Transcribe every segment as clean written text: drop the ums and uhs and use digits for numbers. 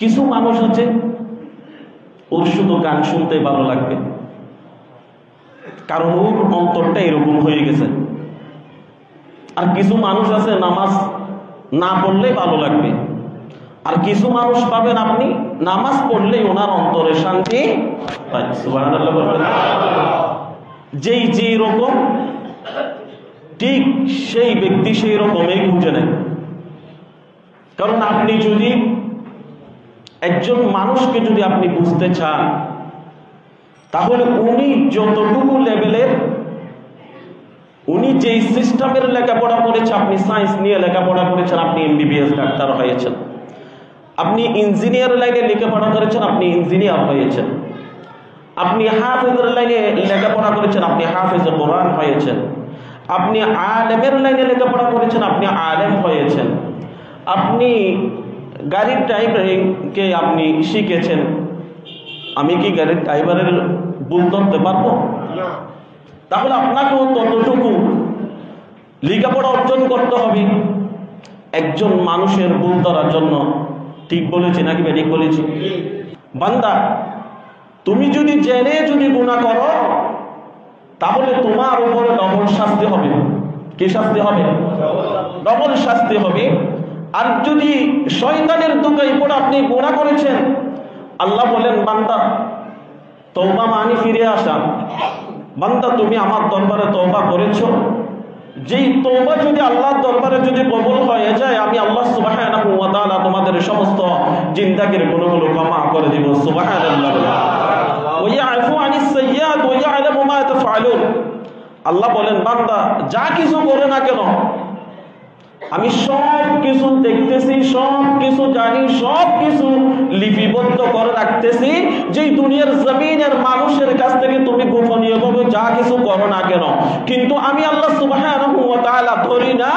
কিছু মানুষ আছে ওর শুধু গান শুনতে ভালো লাগবে, কারণ ওর অন্তরটা এরকম হয়ে গেছে। আর কিছু মানুষ আছে নামাজ না পড়লেই ভালো লাগবে, আর কিছু মানুষ পাবেন আপনি নামাজ পড়লেই ওনার অন্তরে শান্তি পায়। সুবহানাল্লাহ বলবেন। যেই যে রকম ঠিক সেই ব্যক্তি সেই রকমই বুঝে নেন। কারণ আপনি যদি একজন মানুষকে যদি আপনি বুঝতে চান, তাহলে উনি যতটুকু লেভেলের, উনি যেই সিস্টেমের লেখাপড়া করেছে, আপনি সায়েন্স নিয়ে লেখাপড়া করেছেন, আপনি এমবিবিএস ডাক্তার হয়েছেন, আপনি ইঞ্জিনিয়ার লাইনে লেখাপড়া করেছেন, আপনি ইঞ্জিনিয়ার হয়েছেন, আপনি হাফেজের লাইনে লেখাপড়া করেছেন, আপনি হাফেজ কোরআন হয়েছেন, আপনি আলেমের লাইনে লেখাপড়া করেছেন, আপনি আলেম হয়েছেন, আপনি গাড়ির ড্রাইভারিংকে আপনি শিখেছেন, আমি কি গাড়ির ড্রাইভারের ভুল ধরতে পারবো? তাহলে আপনাকেও ততটুকু লেখাপড়া অর্জন করতে হবে একজন মানুষের ভুল ধরার জন্য। ঠিক বলেছি নাকি বেঠিক বলেছি? বান্দা, তুমি যদি জেনে যদি গুনাহ করো, তাহলে তোমার উপরে ডবল শাস্তি হবে। কি শাস্তি হবে? ডবল শাস্তি হবে। আর যদি শয়তানের ধোঁকায় পড়ে আপনি গুনাহ করেছেন, আল্লাহ বলেন বান্দা তওবা মানে ফিরে আসা। বান্দা তুমি আমার দরবারে তওবা করেছো, যেই তওবা যদি আল্লাহর দরবারে যদি কবুল হয়ে যায়, আমি আল্লাহ সুবহানাহু ওয়া তাআলা তোমাদের সমস্ত জিন্দেগীর গুনাহগুলো ক্ষমা করে দিব। সুবহানাল্লাহ। ওয়া ইয়াফু আনিস সাইয়্যাত ওয়া ইয়ালামু মা তাফআলুন। আল্লাহ বলেন বান্দা যা কিছু করে না কেন, আমি সব কিছু দেখতেছি, সব কিছু জানি, সব কিছু লিপিবদ্ধ করে রাখতেছি। যেই দুনিয়ার জমিনের মানুষের কাছ থেকে তুমি গোপনীয়ভাবে যা কিছু করো না কেন, কিন্তু আমি আল্লাহ সুবহানাহু ওয়া তাআলা ধরি না,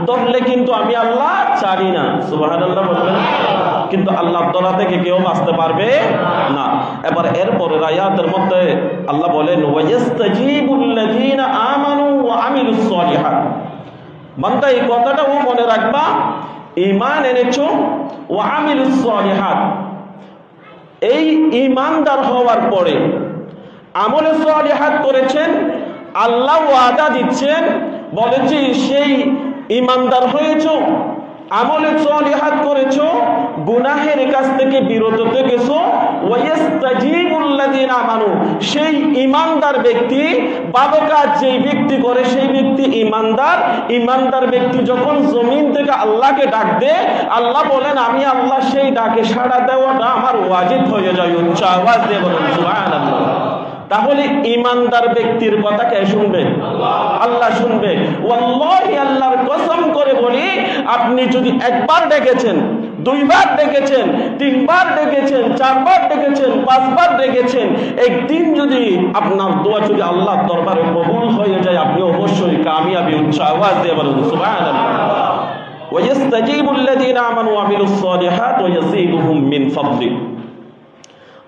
ধরলে কিন্তু আমি আল্লাহ ছাড়ি না। সুবহানাল্লাহ বলবেন। কিন্তু আল্লাহ ধরা থেকে কেউ বাঁচতে পারবে না। এবার এরপরের আয়াতের মধ্যে আল্লাহ বলেন ওয়ায়াস্তাজিবুল্লাযীনা আমানু ওয়া আমিলুস সালিহাত। বান্দা এই কথাটাও মনে রাখবা, ঈমান এনেছো ওয়া আমিলুস সালিহাত, এই ঈমানদার হওয়ার পরে আমলে সালিহাত করেছেন, আল্লাহ ওয়াদা দিচ্ছেন, বলেন যে সেই ঈমানদার হয়েছো, আমলে সালিহাত করেছো, গুনাহের কাছ থেকে বিরত থেকেছো, ওয়ায়াস্তাজিবুল্লাযীনা আমানু, সেই ঈমানদার ব্যক্তি, ভালো কাজ যেই ব্যক্তি করে সেই ব্যক্তি ঈমানদার। ঈমানদার ব্যক্তি যখন জমিন থেকে আল্লাহকে ডাক দেয়, আল্লাহ বলেন আমি আল্লাহ সেই ডাকে সাড়া দেওয়াটা আমার ওয়াজিব হয়ে যায়। উচ্চ আওয়াজ দিয়ে বলেন সুবহানাল্লাহ। তাহলে ঈমানদার ব্যক্তির কথা কে শুনবে? আল্লাহ শুনবে। ওয়াল্লাহি, আল্লাহর কসম করে বলি, আপনি যদি একবার ডেকেছেন, দুইবার ডেকেছেন, তিনবার ডেকেছেন, চারবার ডেকেছেন, পাঁচবার ডেকেছেন, একদিন যদি আপনার দোয়া যদি আল্লাহর দরবারে কবুল হয়ে যায়, আপনি অবশ্যই কামিয়াবি। উচ্চ আওয়াজ দিয়ে বলেন সুবহানাল্লাহ। ওয়ায়াস্তাজিবুল্লাযীনা আমানু ওয়া আমিলুস সালিহাত ওয়া ইয়াজিদুহুম মিন ফাদলি।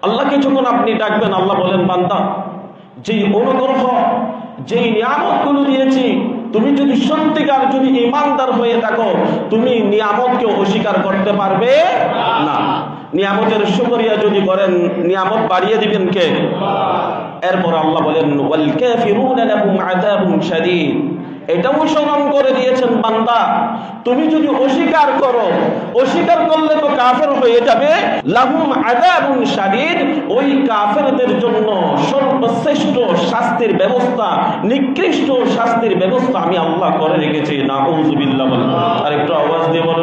আল্লাহকে যখন আপনি ডাকবেন, আল্লাহ বলেন বান্দা যেই অনুগ্রহ, যেই নিয়ামতগুলো দিয়েছি, তুমি যদি সত্যিকার যদি ঈমানদার হয়ে থাকো, তুমি নিয়ামতকে অস্বীকার করতে পারবে না। নিয়ামতের শুকরিয়া যদি করেন, নিয়ামত বাড়িয়ে দিবেন কে? এরপর আল্লাহ বলেন ওয়াল কাফিরুনা লাহুম আযাবুন শাদীদ। এটাও স্মরণ করে দিয়েছেন বান্দা, তুমি যদি অস্বীকার করো, অস্বীকার করলে তো কাফের হয়ে যাবে। লাহুম আযাবুন শাদীদ, ওই কাফেরদের জন্য সর্বশ্রেষ্ঠ শাস্তির ব্যবস্থা, নিকৃষ্ট শাস্তির ব্যবস্থা আমি আল্লাহ করে রেখেছি। নাউযুবিল্লাহ বলেন। আর একটু আওয়াজ দিয়ে বলেন